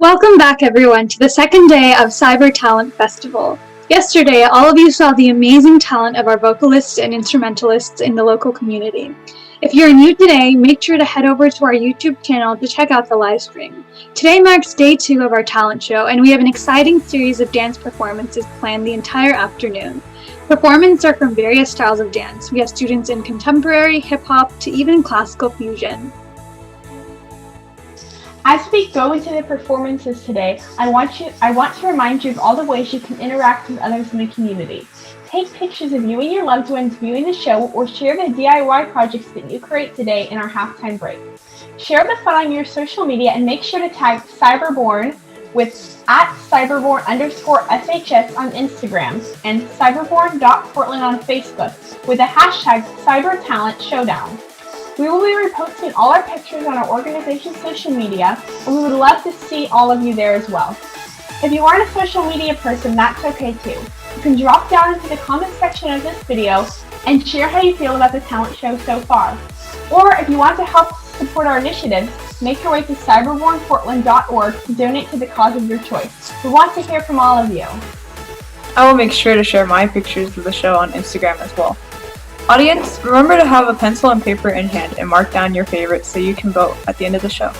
Welcome back, everyone, to the second day of CyberTALENT Festival. Yesterday, all of you saw the amazing talent of our vocalists and instrumentalists in the local community. If you're new today, make sure to head over to our YouTube channel to check out the live stream. Today marks day 2 of our talent show, and we have an exciting series of dance performances planned the entire afternoon. Performances are from various styles of dance. We have students in contemporary, hip-hop, to even classical fusion. As we go into the performances today, I want to remind you of all the ways you can interact with others in the community. Take pictures of you and your loved ones viewing the show, or share the DIY projects that you create today in our halftime break. Share the fun on your social media and make sure to tag CyberBORN with @CyberBORN_FHS on Instagram and CyberBORN.Portland on Facebook with the hashtag CyberTALENT Snowdown. We will be reposting all our pictures on our organization's social media, and we would love to see all of you there as well. If you aren't a social media person, that's okay too. You can drop down into the comment section of this video and share how you feel about the talent show so far. Or if you want to help support our initiatives, make your way to cyberbornportland.org to donate to the cause of your choice. We want to hear from all of you. I will make sure to share my pictures of the show on Instagram as well. Audience, remember to have a pencil and paper in hand and mark down your favorites so you can vote at the end of the show.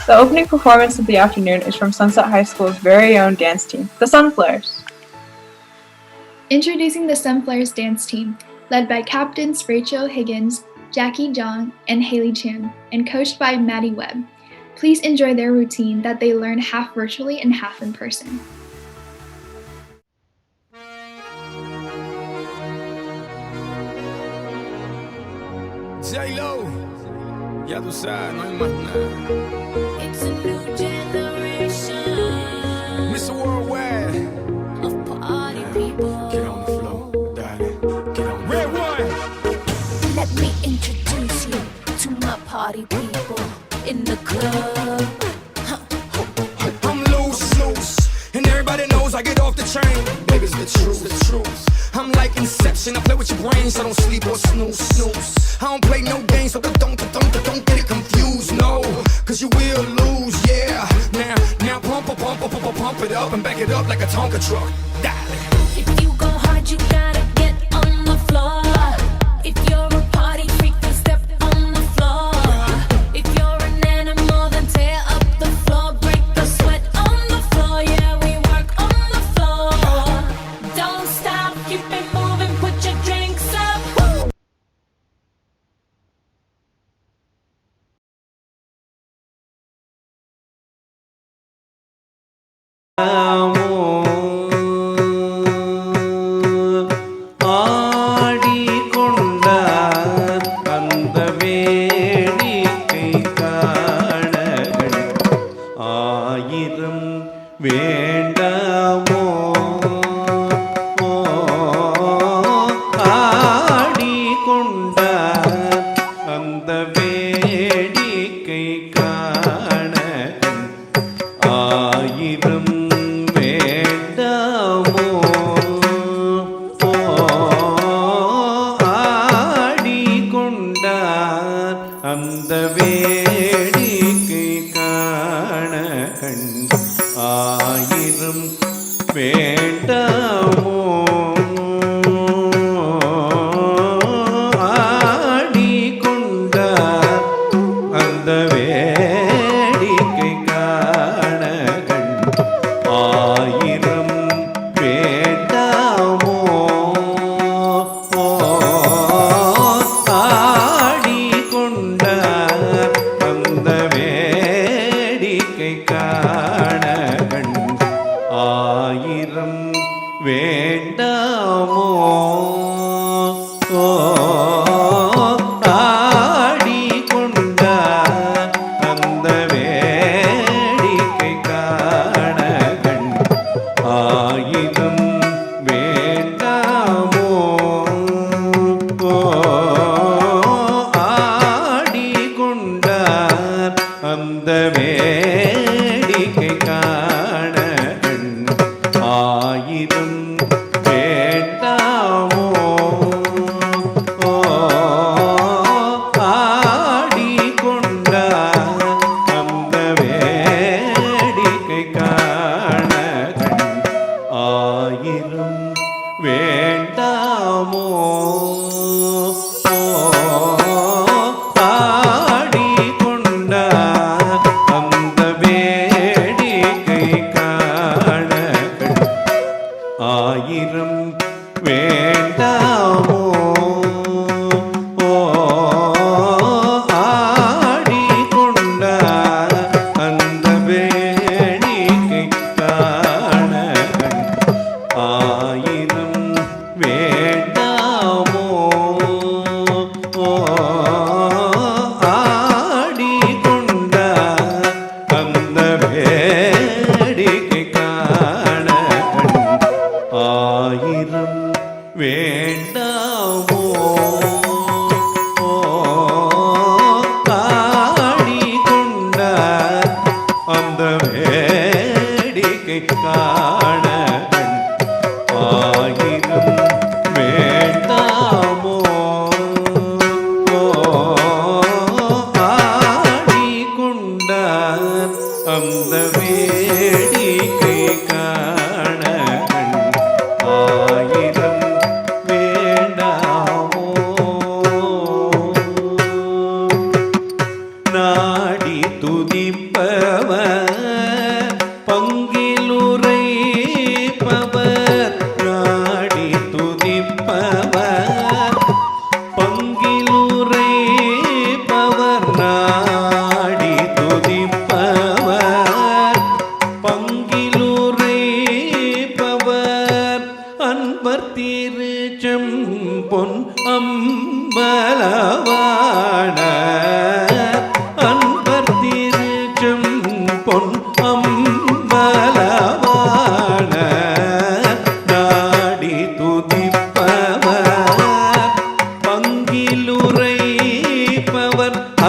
The opening performance of the afternoon is from Sunset High School's very own dance team, the Sunflares. Introducing the Sunflares dance team, led by captains Rachel Higgins, Jackie Zhang, and Haley Chan, and coached by Maddie Webb. Please enjoy their routine that they learn half virtually and half in person. J-Lo, ya tú sabes, no hay más nada. It's a new generation. Mr. Worldwide, of party people. get on the floor, darling, get on the Red one. Let me introduce you to my party people in the club. I'm loose, and everybody knows I get off the train. Baby's the truth. I'm like Inception, I play with your brain, so don't sleep or snooze. I don't play no games, so don't get it confused, no, cause you will lose, yeah. Now pump it up and back it up like a Tonka truck. Darling. If you go hard, you gotta get on the floor. If you're a party freak, then step on the floor. If you're an animal, then tear up the floor. Break the sweat on the floor, yeah, we work on the floor. Don't stop, keep it moving, put your drinks up. ஆயிரம்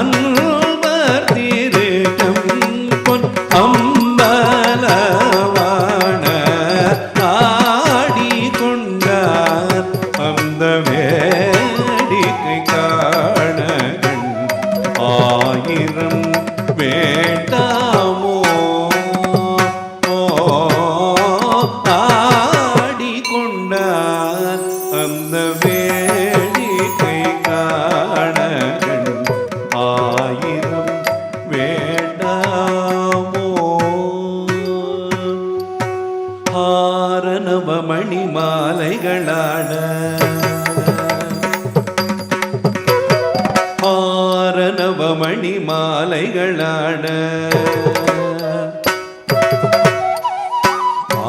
அன்பர் திருக்கம் பொன் அம்பலவான ஆடி கொண்டார் அந்த வேடிக்கை காண ஆயிரம் வேண்டாமோ ஆடி கொண்டார் அந்த வேடிக்கை காண ஆயிரம் வேண்டாமோ ஆரணவமணி மாலைகளாட ஆரணவமணி மாலைகளாட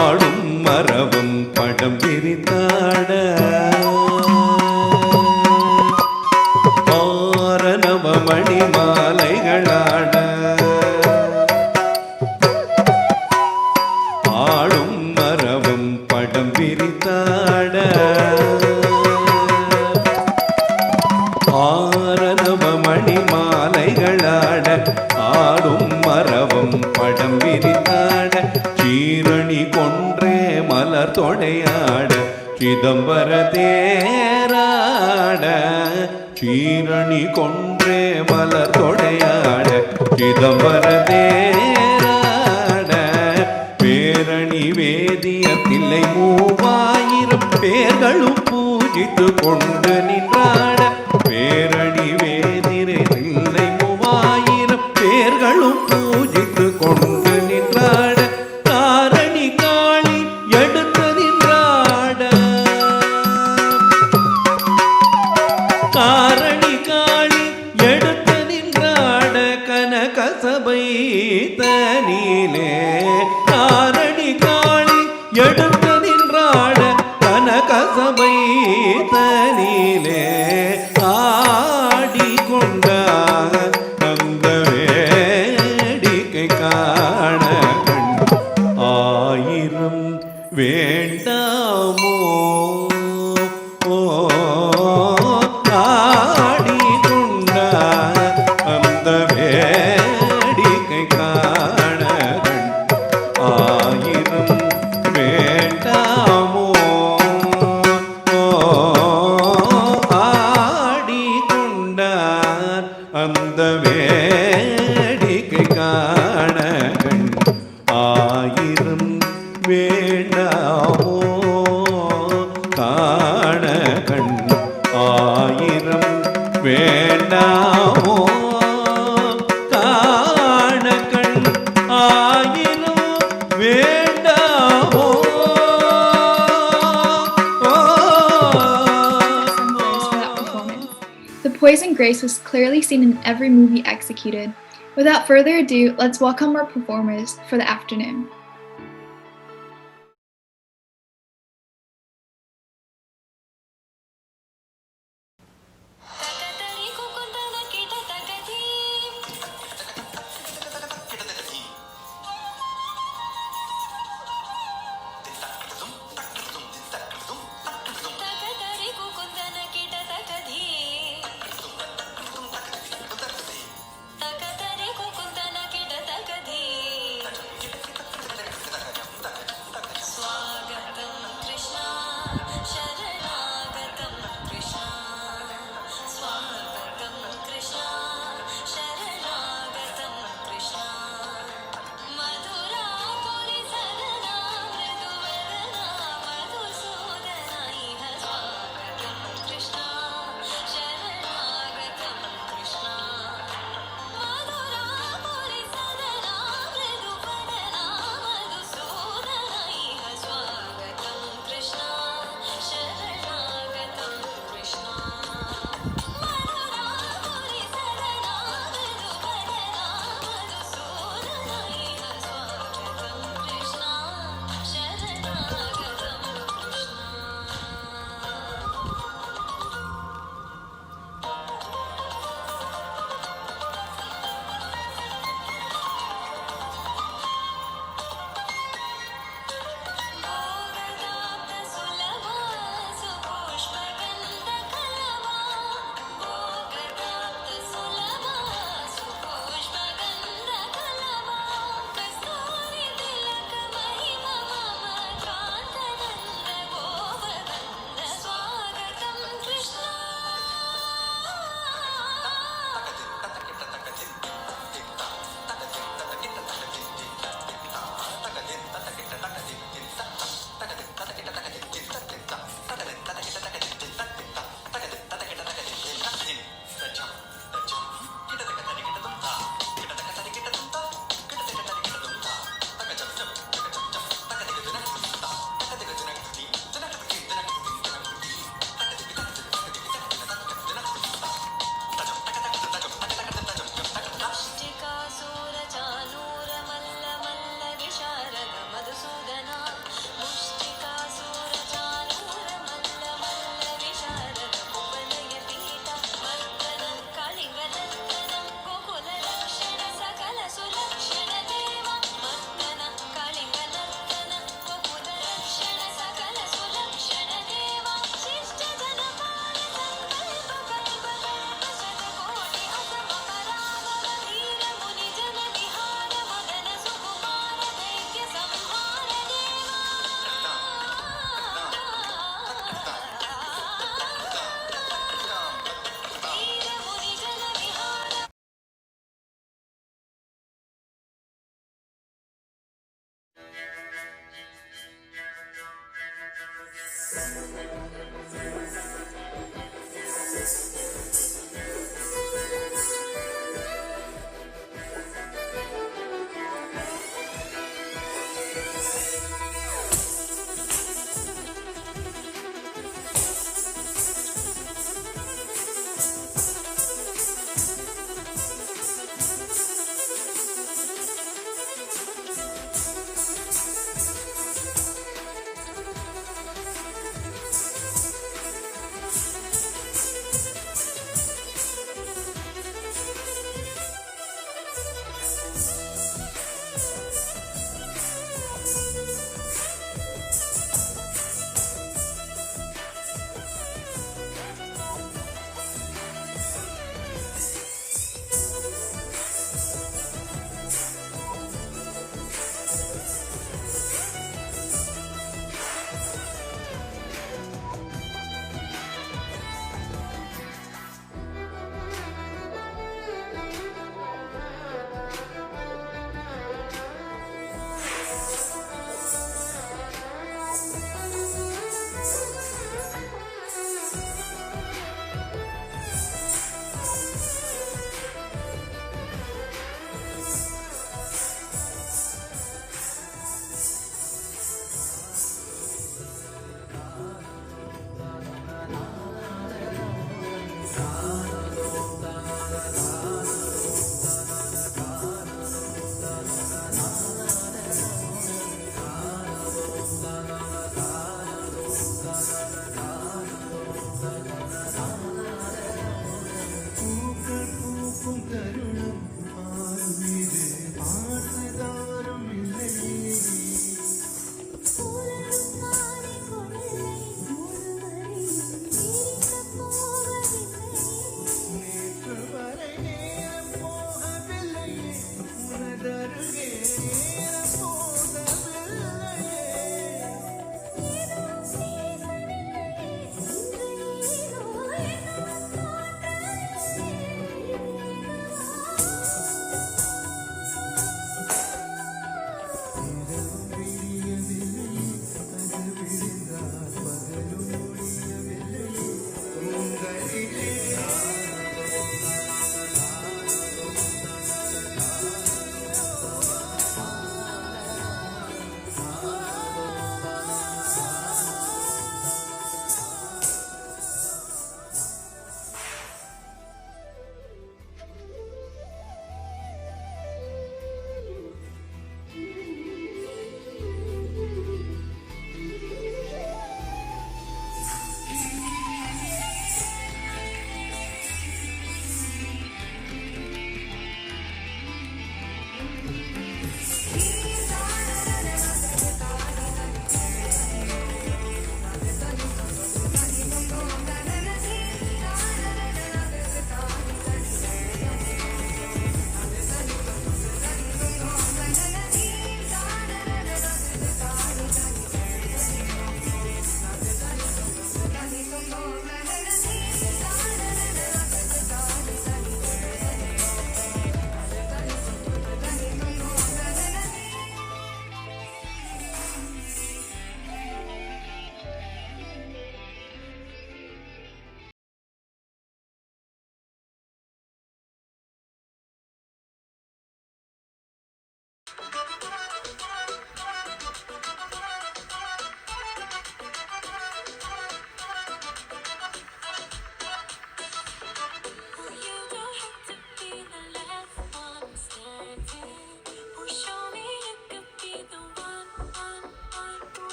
ஆடும் மரபும் படம் விரித்தாட ஆரணவமணி மாலைகளாட ஆடும் மரபும் படம் விரித்தாட ஆரணவமணி மாலைகளாட ஆடும் மரபும் படம் விரித்தாட சீரணி கொன்றே மலர் தொடையாட சிதம்பர தேராட சீரணி கொன்றே மலர் தொடையாட சிதம்பர தேராட பேரணி வேதிய தில்லை 3000 பேர்களும் பூஜித்து கொண்டு நின்றாட பேரணி வேதிரை தில்லை 3000 பேர்களும் பூஜித்து கொண்டு நின்றாட தாரணி காளி எடுத்து நின்றாட தாரணி காளி எடுத்து நின்றாட கனகசபை தனிலே தாரணி காளி எடுத்து நின்றாட கனகசபை தனிலே ஆடி கொண்டார் அந்த வேடிக்கை காண ஆயிரம் வேண்டாமோ ஆடி கொண்டார் அந்த வேடிக்கை காண ஆயிரம் வேண்டாமோ ஆடி கொண்டார் அந்த வேடிக்கை காண ஆயிரம் வேண்டாமோ காண ஆயிரம் வேண்டாமோ காண ஆயிரம் வேண்டாமோ Assemblers for that performance. The poise and grace was clearly seen in every movie executed. Without further ado, let's welcome our performers for the afternoon. Takatari kukuntana kita takadi.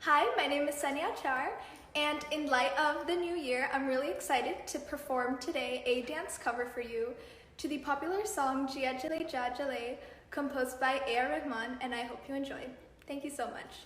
Hi, my name is Sanya Char, and in light of the new year, I'm really excited to perform today a dance cover for you to the popular song Jia Jale Ja Jale, composed by A.R. Rahman, and I hope you enjoy. Thank you so much.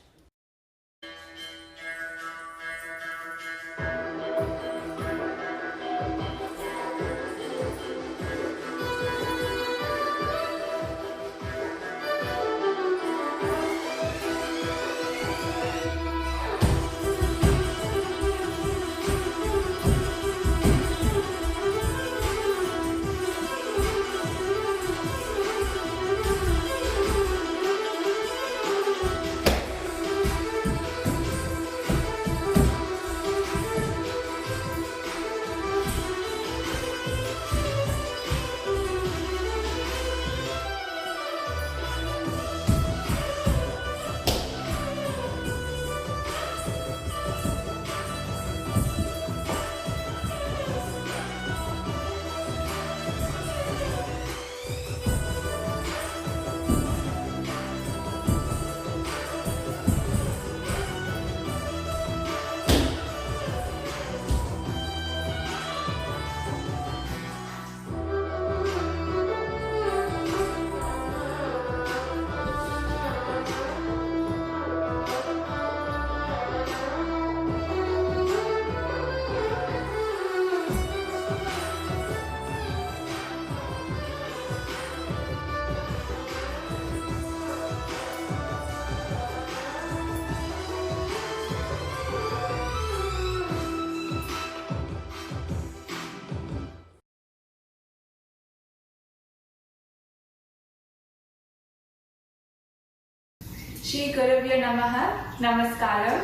Shri Gurubhyo Namaha, Namaskaram.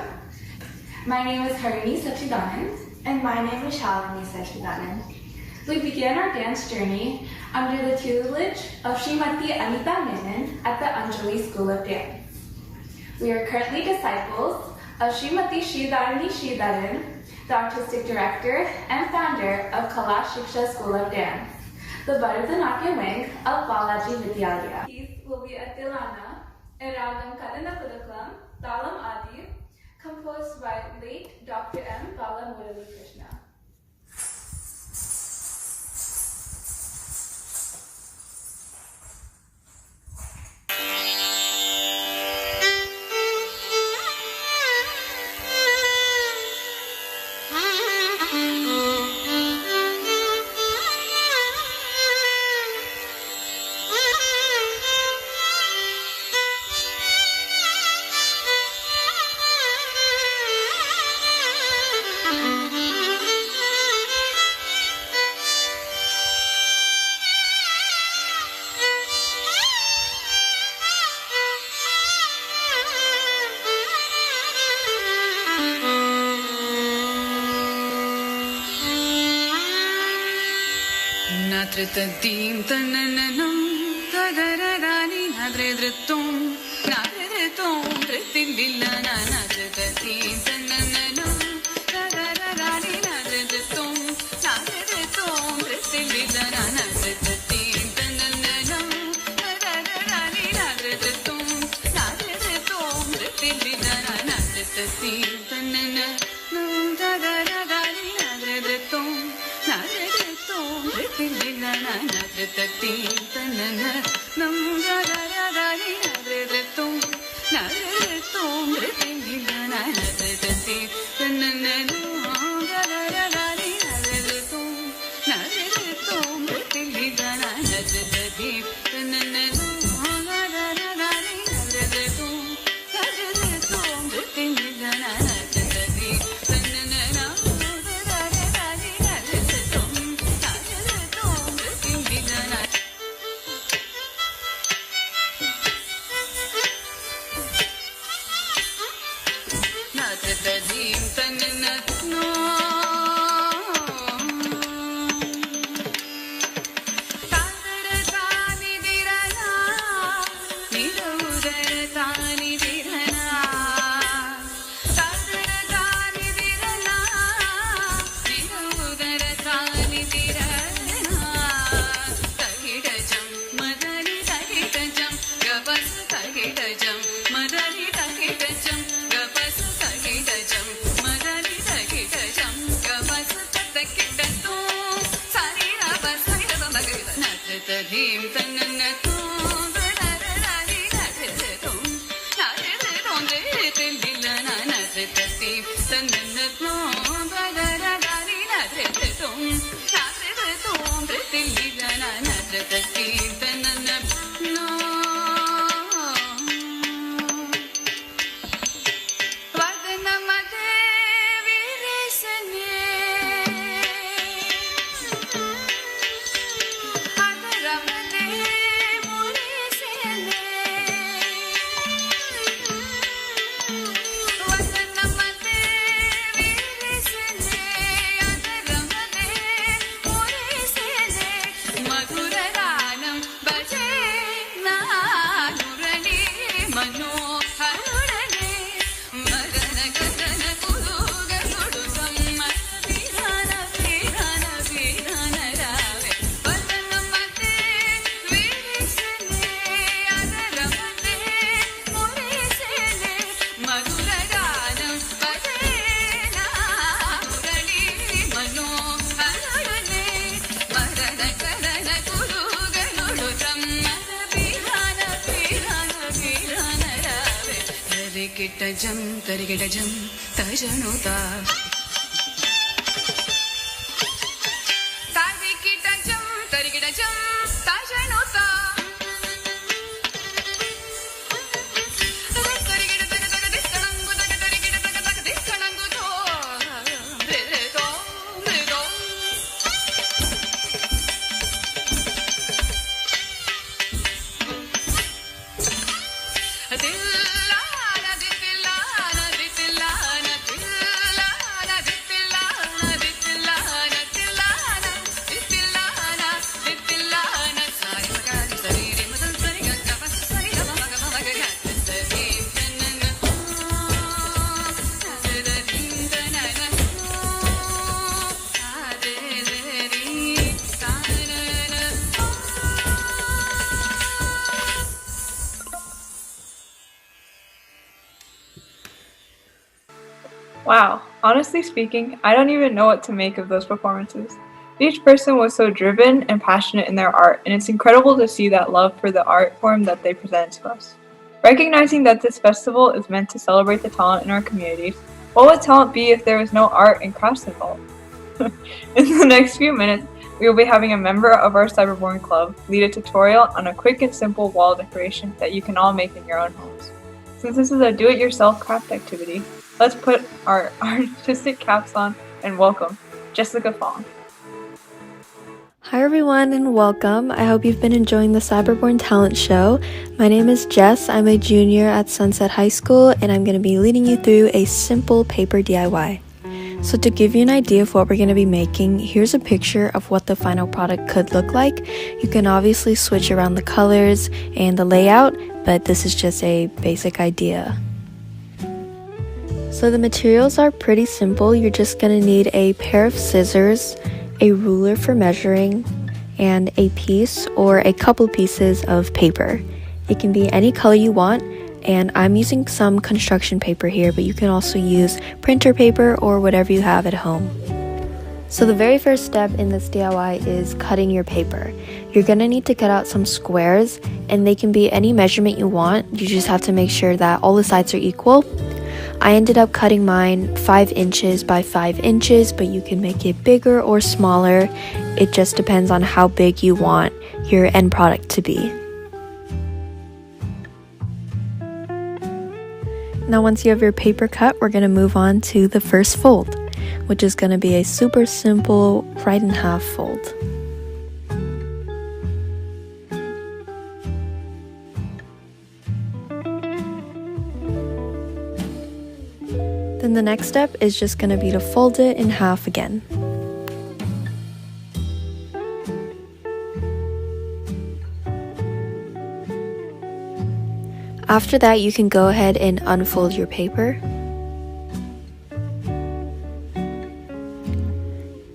My name is Harini Sachidanand. And my name is Shalini Sachidanand. We began our dance journey under the tutelage of Srimati Anita Menon at the Anjali School of Dance. We are currently disciples of Srimati Sridharani Sridharan, the Artistic Director and founder of Kala Shiksha School of Dance, the Bharatanatyam wing of Balaji Vidyalaya. These will be a Tilana, Ragam Kadana Kudaklam, Talam Adi, composed by late Dr. M. Bala Murali Krishna. Natritadim tananam tadararani nadridritum nadridritum dritililana natritadim tananam tadararani nadridritum nadridritum dritililana natritadim tananam tadararani nadridritum nadridritum dritililana natritadim tananam tadararani nadridritum nadridritum dritililana natritadim tananam tadararani nadridritum nadridritum dritililana natritadim tananam tadararani nadridritum nadridritum dritililana natritadim tananam tadararani nadridritum nadridritum dritililana natritadim tananam tadararani nadridritum nadridritum dritililana. Natritadim tananam Tarigitajam, tarigitajam, tajanuta. Tarigitajam, tarigitajam, tajanuta. Wow, honestly speaking, I don't even know what to make of those performances. Each person was so driven and passionate in their art, and it's incredible to see that love for the art form that they present to us. Recognizing that this festival is meant to celebrate the talent in our communities, what would talent be if there was no art and crafts involved? In the next few minutes, we will be having a member of our CyberBORN club lead a tutorial on a quick and simple wall decoration that you can all make in your own homes. Since this is a do-it-yourself craft activity, let's put our artistic caps on and welcome Jessica Fong. Hi everyone and welcome. I hope you've been enjoying the CyberBORN talent show. My name is Jess. I'm a junior at Sunset High School and I'm going to be leading you through a simple paper DIY. So to give you an idea of what we're going to be making, here's a picture of what the final product could look like. You can obviously switch around the colors and the layout, but this is just a basic idea. So the materials are pretty simple. You're just going to need a pair of scissors, a ruler for measuring, and a piece or a couple pieces of paper. It can be any color you want, and I'm using some construction paper here, but you can also use printer paper or whatever you have at home. So the very first step in this DIY is cutting your paper. You're gonna need to cut out some squares, and they can be any measurement you want. You just have to make sure that all the sides are equal. I ended up cutting mine 5 inches by 5 inches, but you can make it bigger or smaller. It just depends on how big you want your end product to be. Now once you have your paper cut, we're going to move on to the first fold, which is going to be a super simple right in half fold. Then the next step is just going to be to fold it in half again. After that, you can go ahead and unfold your paper.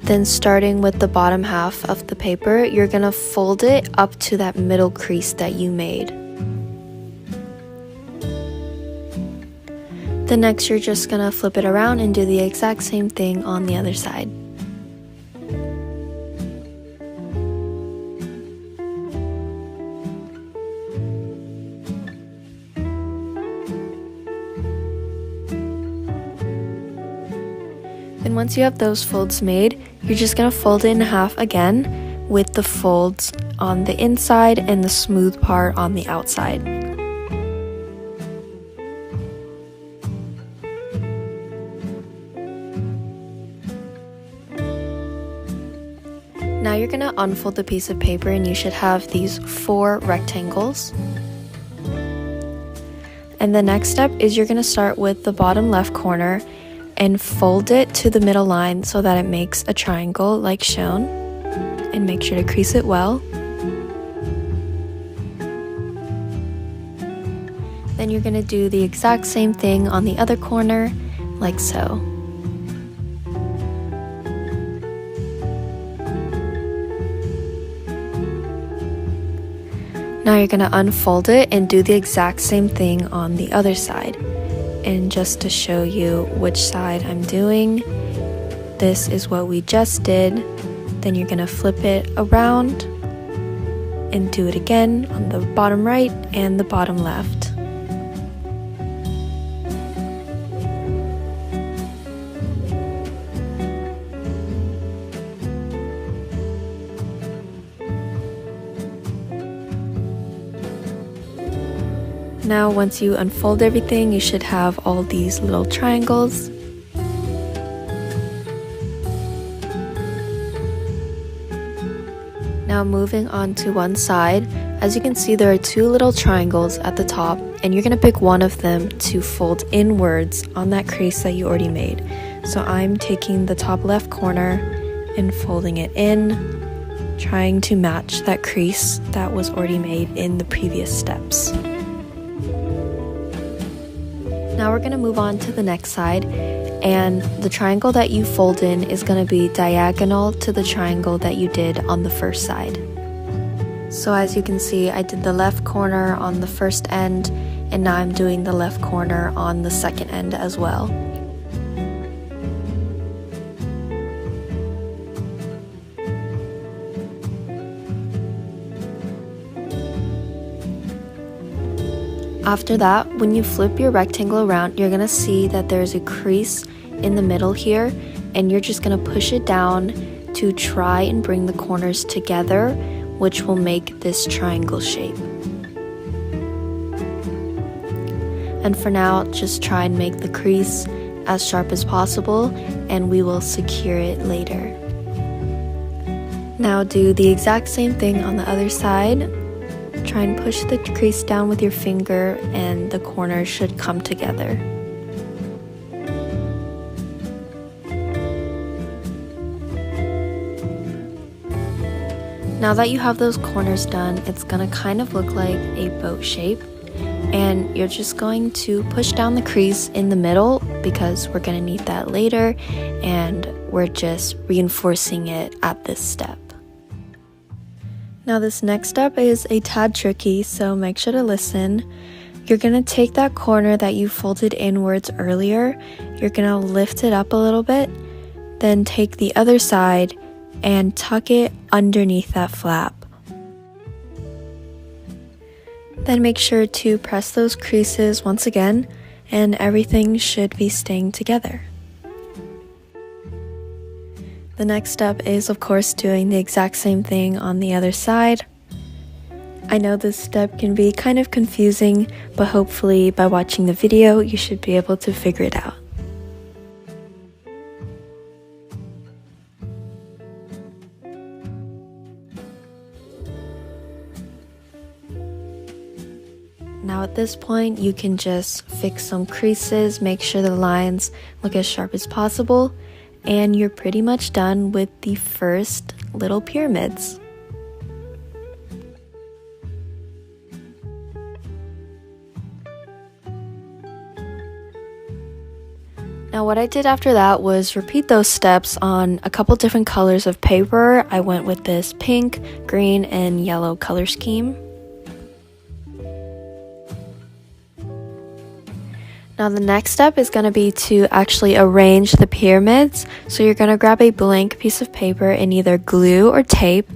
Then starting with the bottom half of the paper, you're going to fold it up to that middle crease that you made. Then next, you're just going to flip it around and do the exact same thing on the other side. once you have those folds made, you're just going to fold it in half again with the folds on the inside and the smooth part on the outside. Now you're going to unfold the piece of paper and you should have these 4 rectangles. And the next step is you're going to start with the bottom left corner and fold it to the middle line so that it makes a triangle like shown, and make sure to crease it well. Then you're going to do the exact same thing on the other corner, like so. Now you're going to unfold it and do the exact same thing on the other side. And just to show you which side I'm doing, this is what we just did. Then you're going to flip it around and do it again on the bottom right and the bottom left. Now once you unfold everything, you should have all these little triangles. Now moving on to one side, as you can see there are 2 little triangles at the top, and you're going to pick one of them to fold inwards on that crease that you already made. So I'm taking the top left corner and folding it in, trying to match that crease that was already made in the previous steps. Now we're going to move on to the next side, and the triangle that you fold in is going to be diagonal to the triangle that you did on the first side. So as you can see, I did the left corner on the first end, and now I'm doing the left corner on the second end as well. After that, when you flip your rectangle around, you're going to see that there's a crease in the middle here, and you're just going to push it down to try and bring the corners together, which will make this triangle shape. And for now, just try and make the crease as sharp as possible, and we will secure it later. Now do the exact same thing on the other side. Try and push the crease down with your finger and the corners should come together. Now that you have those corners done, it's going to kind of look like a boat shape, and you're just going to push down the crease in the middle because we're going to need that later, and we're just reinforcing it at this step. Now this next step is a tad tricky, so make sure to listen. You're going to take that corner that you folded inwards earlier, you're going to lift it up a little bit, then take the other side and tuck it underneath that flap. Then make sure to press those creases once again, and everything should be staying together. The next step is, of course, doing the exact same thing on the other side. I know this step can be kind of confusing, but hopefully by watching the video, you should be able to figure it out. Now at this point, you can just fix some creases, make sure the lines look as sharp as possible, and you're pretty much done with the first little pyramids. Now what I did after that was repeat those steps on a couple different colors of paper. I went with this pink, green, and yellow color scheme. Now the next step is going to be to actually arrange the pyramids. So you're going to grab a blank piece of paper and either glue or tape,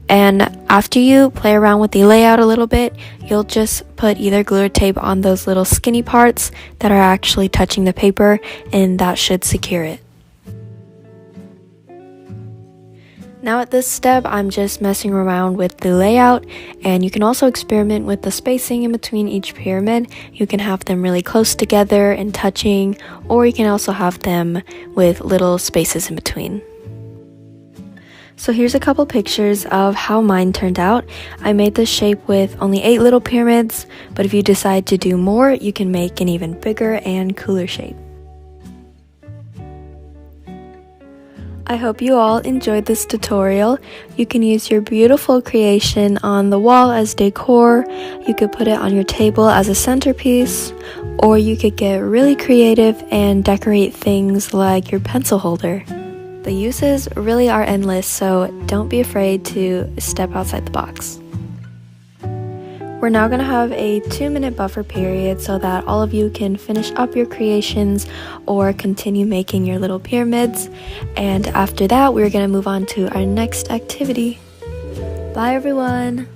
and after you play around with the layout a little bit, you'll just put either glue or tape on those little skinny parts that are actually touching the paper, and that should secure it. Now at this step, I'm just messing around with the layout, and you can also experiment with the spacing in between each pyramid. You can have them really close together and touching, or you can also have them with little spaces in between. So here's a couple pictures of how mine turned out. I made this shape with only 8 little pyramids, but if you decide to do more, you can make an even bigger and cooler shape. I hope you all enjoyed this tutorial. You can use your beautiful creation on the wall as decor, you could put it on your table as a centerpiece, or you could get really creative and decorate things like your pencil holder. The uses really are endless, so don't be afraid to step outside the box. We're now going to have a 2-minute buffer period so that all of you can finish up your creations or continue making your little pyramids. And after that, we're going to move on to our next activity. Bye everyone!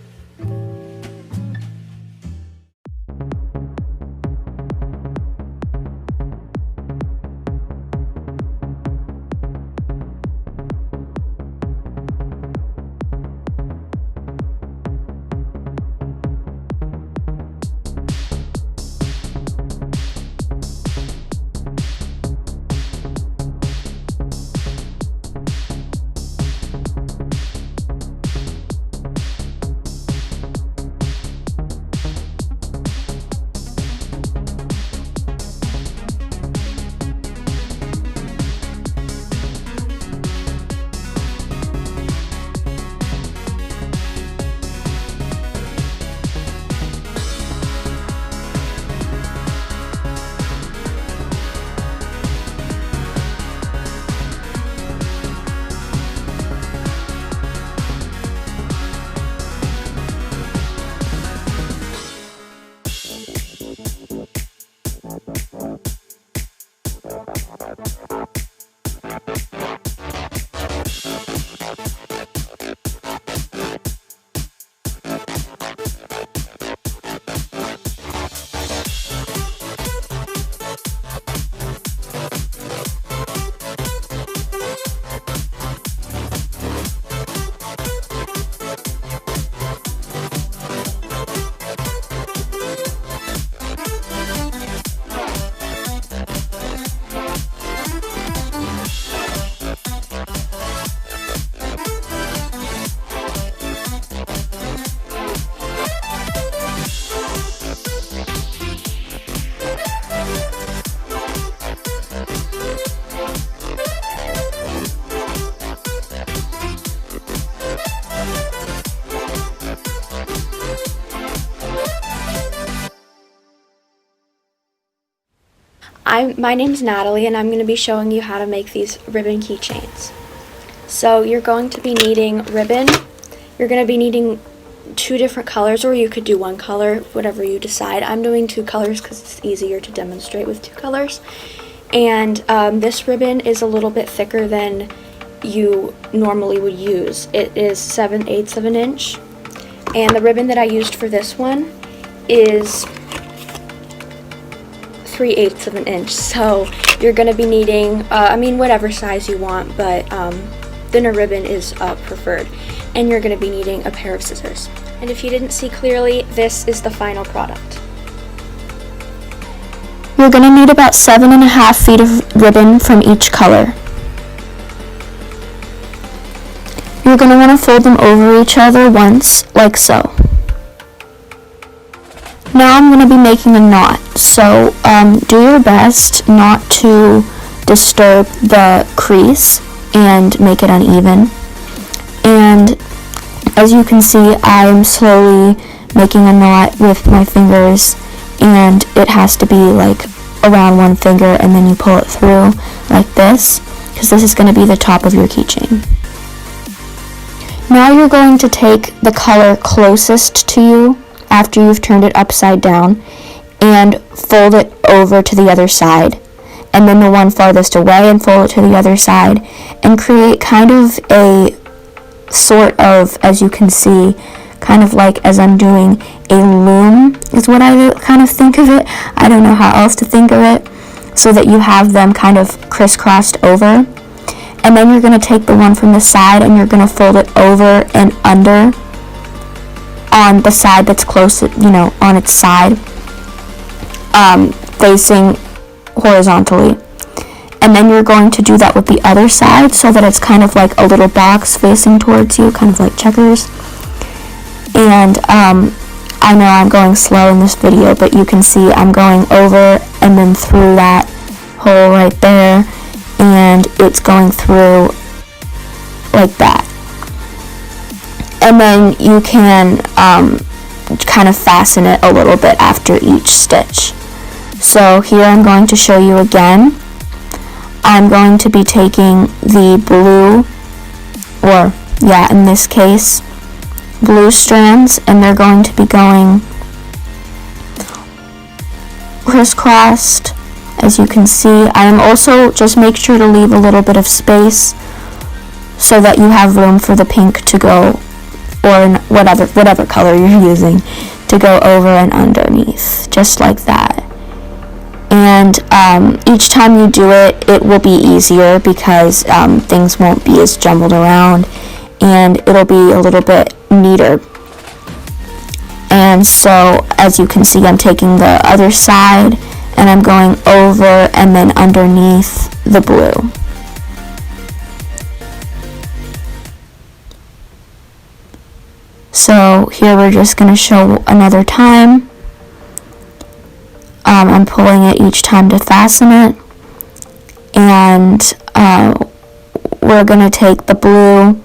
My name's Natalie, and I'm going to be showing you how to make these ribbon keychains. So you're going to be needing ribbon. You're going to be needing 2 different colors, or you could do 1 color, whatever you decide. I'm doing 2 colors because it's easier to demonstrate with 2 colors. And this ribbon is a little bit thicker than you normally would use. It is 7/8 of an inch. And the ribbon that I used for this one is 3/8 of an inch, so you're going to be needing, whatever size you want, but thinner ribbon is preferred. And you're going to be needing a pair of scissors. And if you didn't see clearly, this is the final product. You're going to need about 7.5 feet of ribbon from each color. You're going to want to fold them over each other once, like so. Now I'm going to be making a knot, so do your best not to disturb the crease and make it uneven. And as you can see, I'm slowly making a knot with my fingers, and it has to be like around 1 finger, and then you pull it through like this, because this is going to be the top of your keychain. Now you're going to take the color closest to you after you've turned it upside down and fold it over to the other side, and then the one farthest away and fold it to the other side, and create kind of a sort of, as you can see, kind of like as I'm doing a loom is what I kind of think of it. I don't know how else to think of it, so that you have them kind of crisscrossed over. and then you're going to take the one from the side and you're going to fold it over and under on the side that's close, on its side, facing horizontally. And then you're going to do that with the other side so that it's kind of like a little box facing towards you, kind of like checkers. And I know I'm going slow in this video, but you can see I'm going over and then through that hole right there, and it's going through like that. And then you can kind of fasten it a little bit after each stitch. So here I'm going to show you again. I'm going to be taking the blue, or in this case, blue strands, and they're going to be going crisscrossed. As you can see, I am also, just make sure to leave a little bit of space so that you have room for the pink to go, or in whatever color you're using, to go over and underneath, just like that. And each time you do it, it will be easier because things won't be as jumbled around, and it'll be a little bit neater. And so, as you can see, I'm taking the other side and I'm going over and then underneath the blue. So here we're just going to show another time. I'm pulling it each time to fasten it, and we're going to take the blue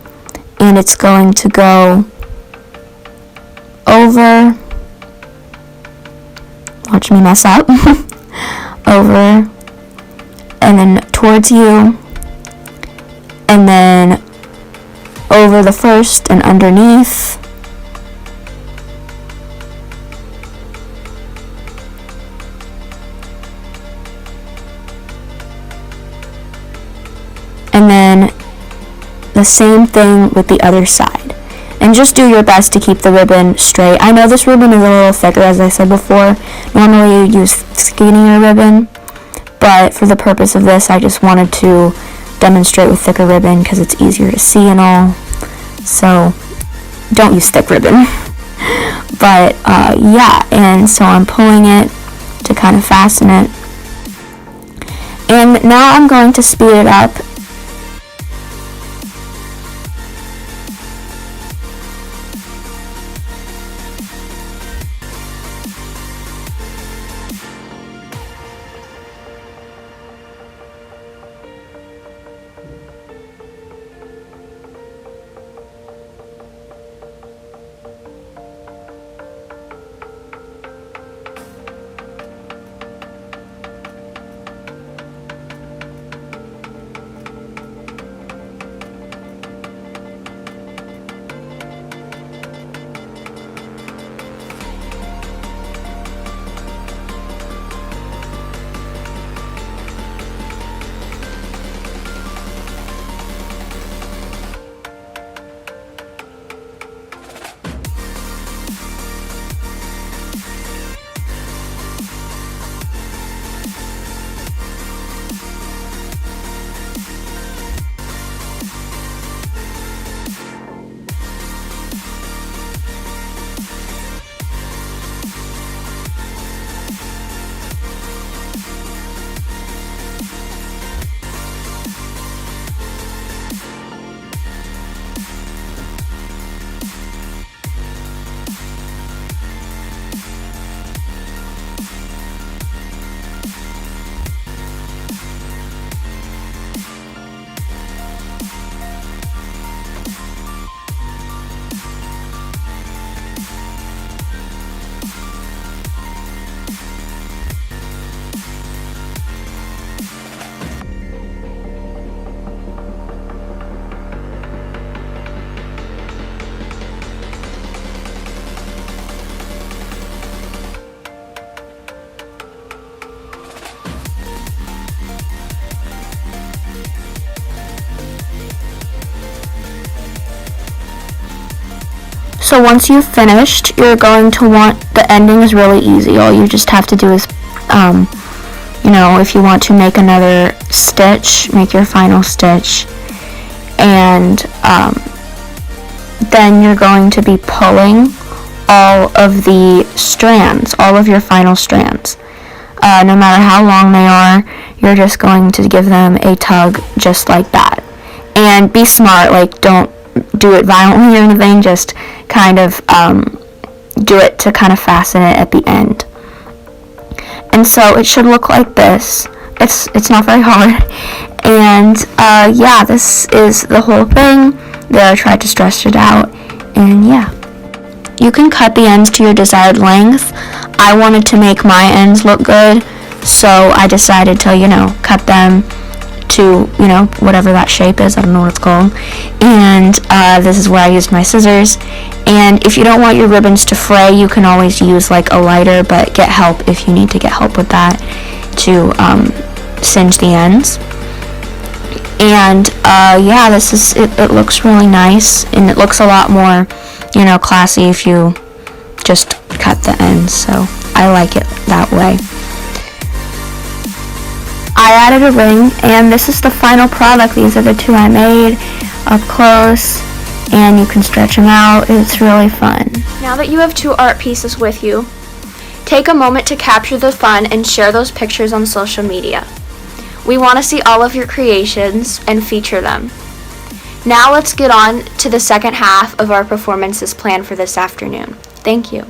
and it's going to go over, watch me mess up, over, and then towards you, and then over the first and underneath, and then the same thing with the other side. And just do your best to keep the ribbon straight. I know this ribbon is a little thicker, as I said before. Normally you use skinnier ribbon, but for the purpose of this, I just wanted to demonstrate with thicker ribbon because it's easier to see and all. So don't use thick ribbon. But and so I'm pulling it to kind of fasten it. And now I'm going to speed it up. So once you've finished, you're going to want, the ending is really easy. All you just have to do is, if you want to make another stitch, make your final stitch, and then you're going to be pulling all of the strands, all of your final strands. No matter how long they are, you're just going to give them a tug just like that. And be smart, like don't do it violently or anything, just kind of do it to kind of fasten it at the end. And so it should look like this. It's not very hard. And yeah, this is the whole thing. There I tried to stretch it out, and yeah. You can cut the ends to your desired length. I wanted to make my ends look good, so I decided to, cut them to, whatever that shape is. I don't know what it's called. And this is where I used my scissors. And if you don't want your ribbons to fray, you can always use like a lighter, but get help if you need to get help with that to singe the ends. And yeah, this is it looks really nice, and it looks a lot more classy if you just cut the ends, so I like it that way. I added a ring, and this is the final product. These are the two I made up close, and you can stretch them out. It's really fun. Now that you have two art pieces with you, take a moment to capture the fun and share those pictures on social media. We want to see all of your creations and feature them. Now let's get on to the second half of our performances planned for this afternoon. Thank you.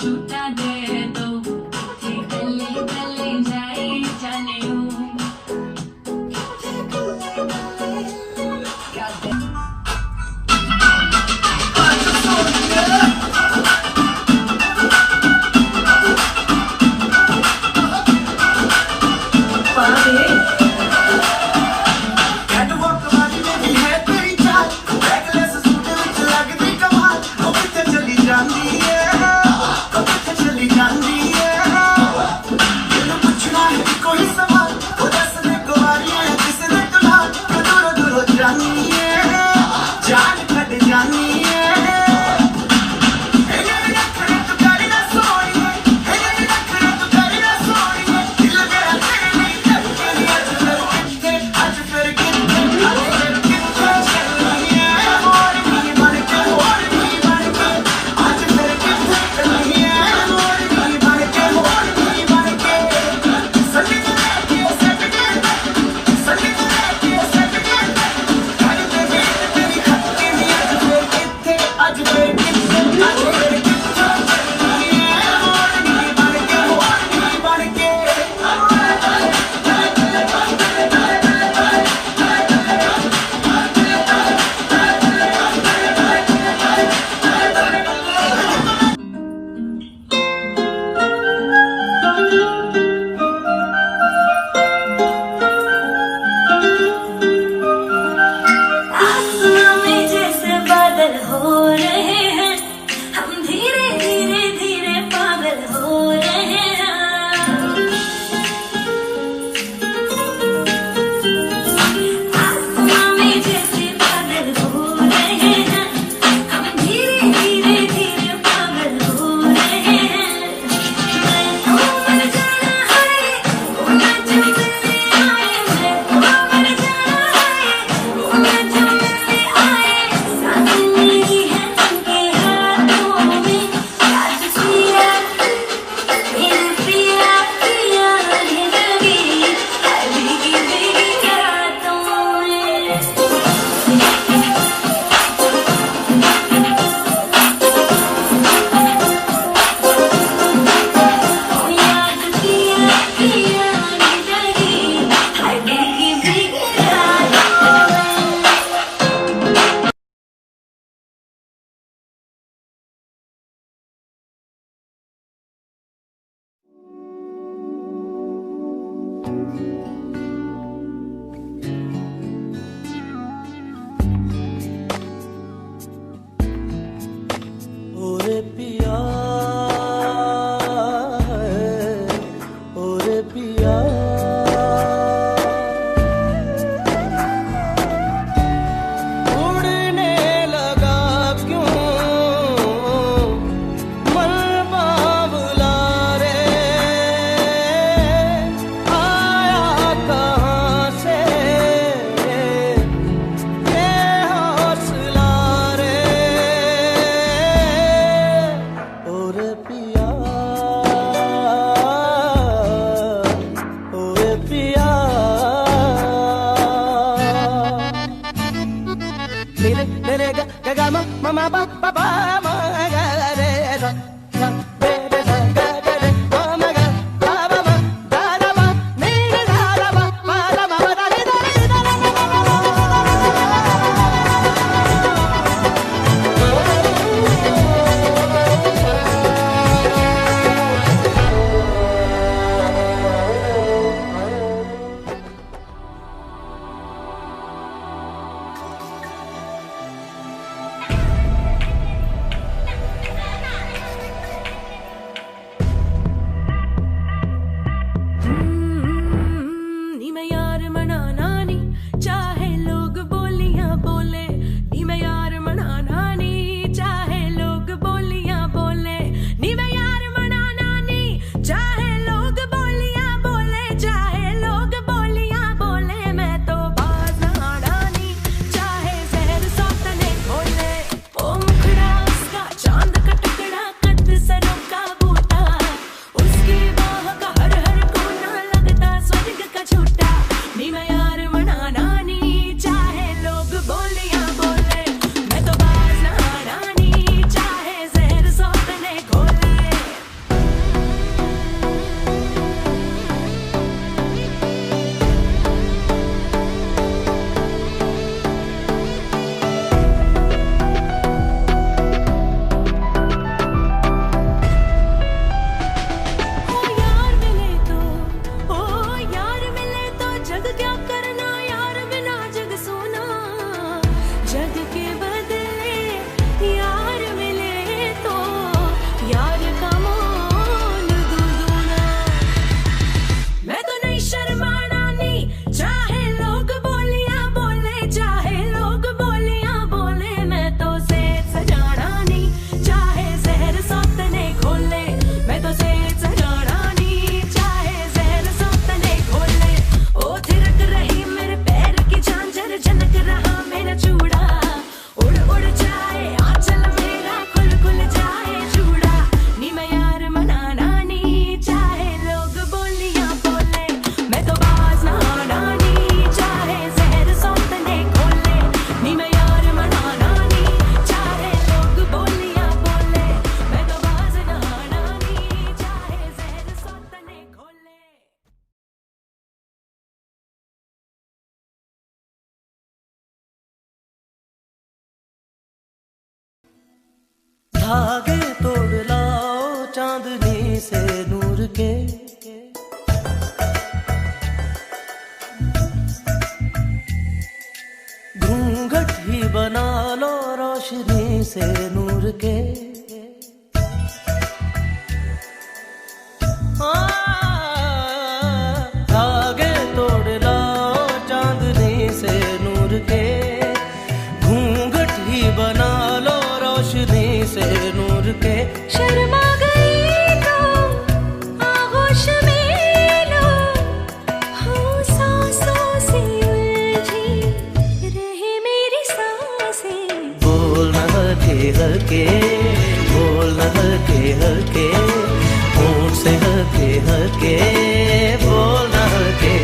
झूठा दे धागे तोड़ लाओ चांदनी से नूर के घूंघट ही बना लो रोशनी से नूर के धागे तोड़ लाओ चांदनी से नूर के घूंघट ही बना लो रोशनी से नूर के शर्मा गई तो आगोश में लो हो सांसों से उलझी रहे मेरी सांसें बोलना हल्के हल्के बोलना हल्के हल्के होंठ से हल्के हल्के बोलना हल्के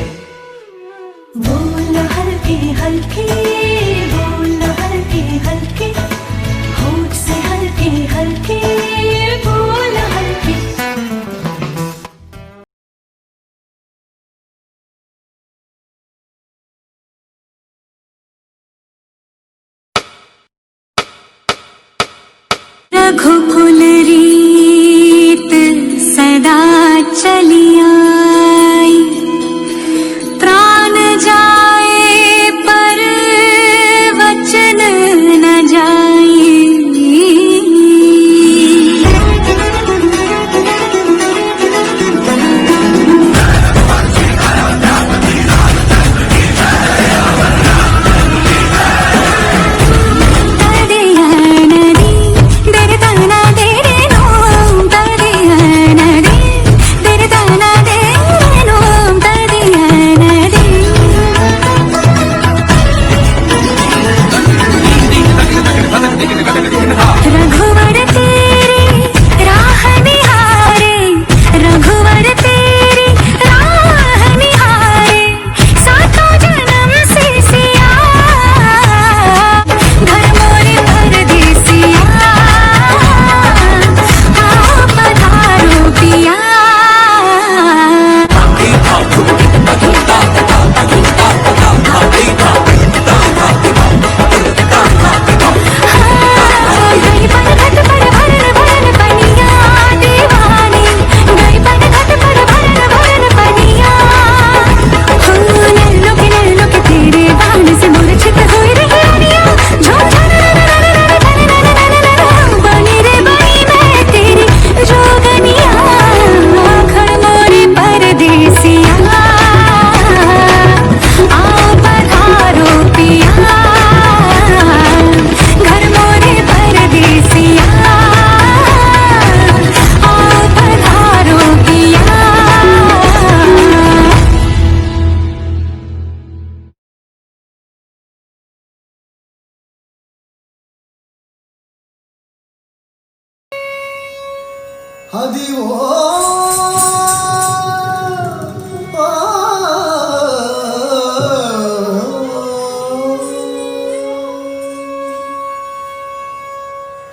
बोलना हल्के हल्के बोलना हल्के हल्के होंठ से हल्के हल्के बोलना हल्के रघुकुल रीत सदा चली आई प्राण जाए पर वचन न जाए तदिया नदी देर तना देरे नोम तदिया नदी देर तना देरे नोम तदिया नदी रघुवर तेरी राह निहारे रघुवर तेरी राह निहारे सातों जन्म से सिया घर मोरे परदेसिया आओ पधारो पिया गई पर घट पर भरन भरन पनिया दीवानी गई पर घट पर भरन भरन पनिया नैनो के तेरे बाण से मूर्छित हुई रही रानिया झोंझन बनी रे बनी मैं तेरी जोगनिया घर मोरे परदेसिया आओ पधारो पिया घर मोरे परदेसिया आओ पधारो पिया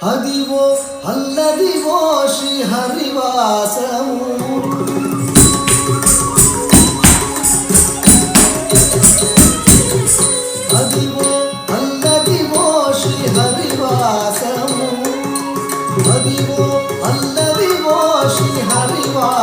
ಹದಿವೋ ಅಲ್ಲದಿವೋ ಶ್ರೀ ಹರಿವಾಸವು ಹದಿವೋ ಅಲ್ಲದಿವೋ ಶ್ರೀ ಹರಿವಾಸವು ಹದಿವೋ ಅಲ್ಲದಿವೋ ಶ್ರೀ ಹರಿವಾಸವು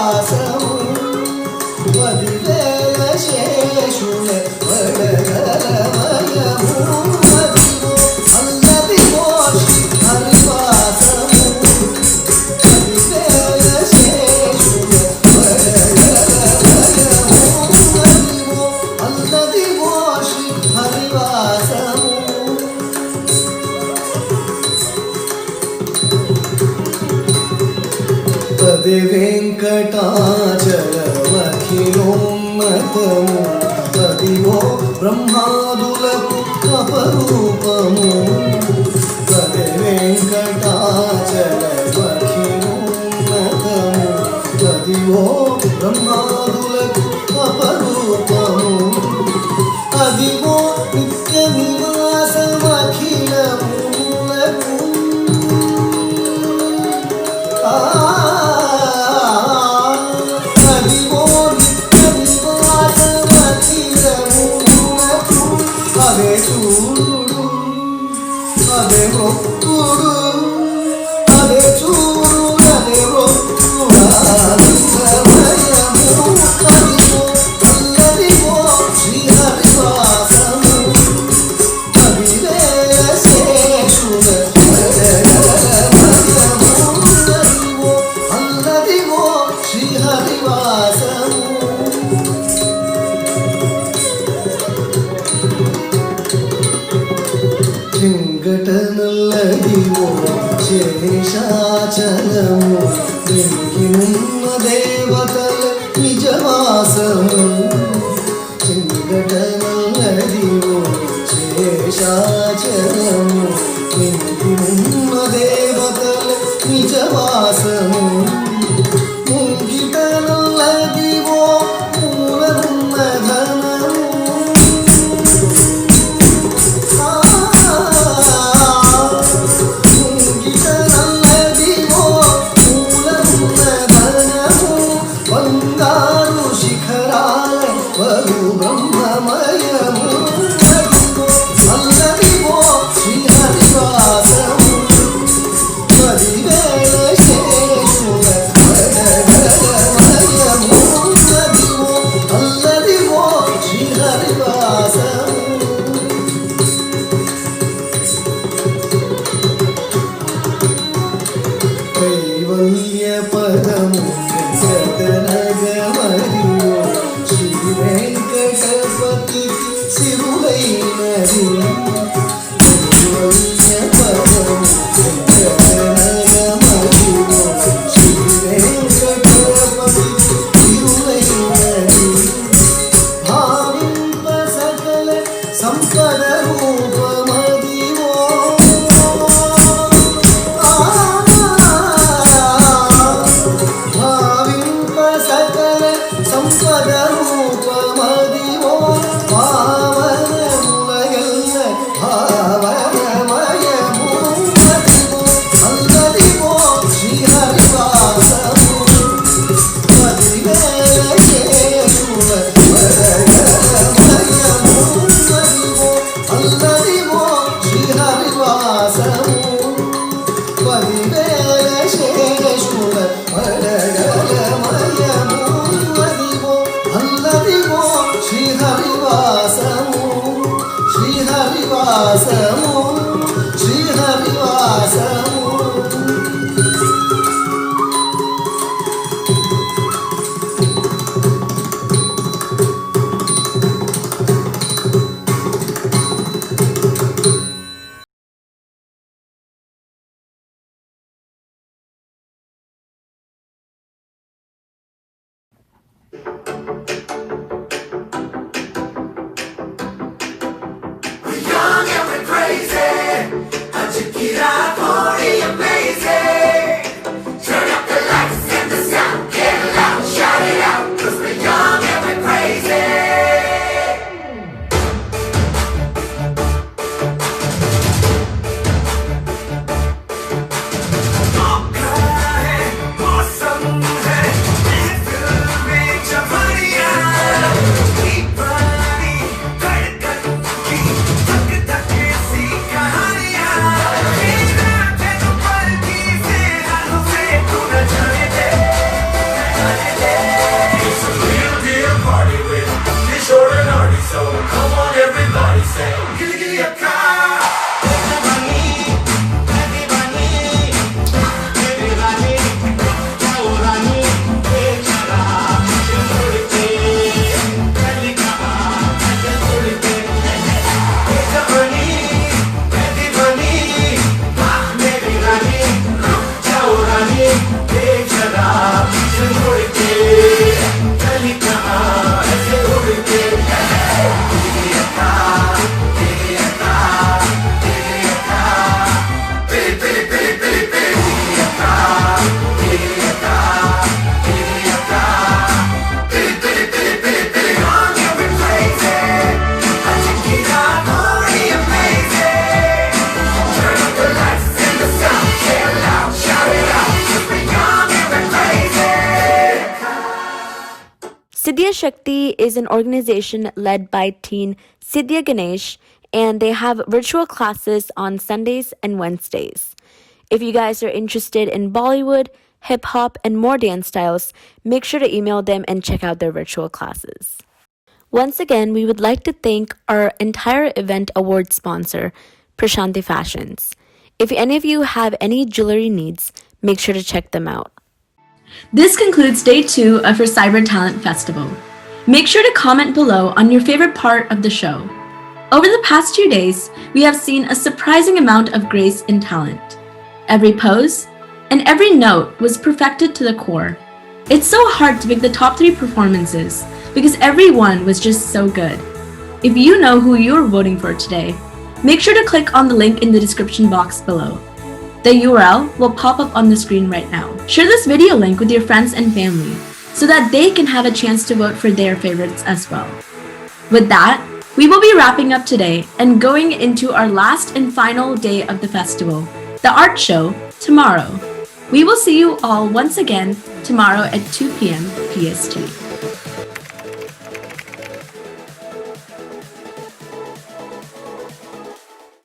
శేషాచలము వెంకినున్న దేవతల నిజవాసము చెంగటనల్లదివో శేషాచలము వెంకినున్న దేవతల నిజవాసము ముంగిటనల్లదివో మూలమున్న ధనము బంగారు శిఖరాల వరు బ్రహ్మమయము అల్లదివో శ్రీహరివాసము పదివేల శేషుల వరగమయము అల్లదివో శ్రీహరివాసము కైవల్య పదము సతనగమరియో శ్రీ వెంకటపతి సిరులైనది కైవల్య పదము సతనగమరియో శ్రీ వెంకటపతి సిరులైనది భావింప సకల సంపద రూపమదివో భావింప సకల సంపద రూపమదివో పావనములగల్ల భావనమయము అదివో అల్లదివో శ్రీహరివాసము పదివేల శేషుల వరగమయము అదివో అల్లదివో శ్రీహరివాసము పదివేల శేషుల వరగమయము Adivo Alladivo శ్రీహరివాసము శ్రీహరివాసము శ్రీహరివాసము Young and we're crazy. Chiquita, party amazing. Turn up the lights and the sound. Get loud, shout it out. 'Cause we're young and we're crazy. मौका है, मौसम है, महफिल में जवानियां. दीवानी, धड़कन की धक धक सी कहानियां. मेरा तेरे पर की से हाथों से तू न जाने दे, न जाने दे. It's a real deal party with Kishore and Artie, so come on everybody say, giddy giddy up car. Siddhya Shakti is an organization led by teen Siddhya Ganesh, and they have virtual classes on Sundays and Wednesdays. If you guys are interested in Bollywood, hip hop, and more dance styles, make sure to email them and check out their virtual classes. Once again, we would like to thank our entire event award sponsor, Prashanti Fashions. If any of you have any jewelry needs, make sure to check them out. This concludes day 2 of our CyberTALENT Festival. Make sure to comment below on your favorite part of the show. Over the past 2 days, we have seen a surprising amount of grace and talent. Every pose and every note was perfected to the core. It's so hard to pick the top 3 performances because everyone was just so good. If you know who you're voting for today, make sure to click on the link in the description box below. The URL will pop up on the screen right now. Share this video link with your friends and family so that they can have a chance to vote for their favorites as well. With that, we will be wrapping up today and going into our last and final day of the festival, the art show, tomorrow. We will see you all once again tomorrow at 2 p.m. PST.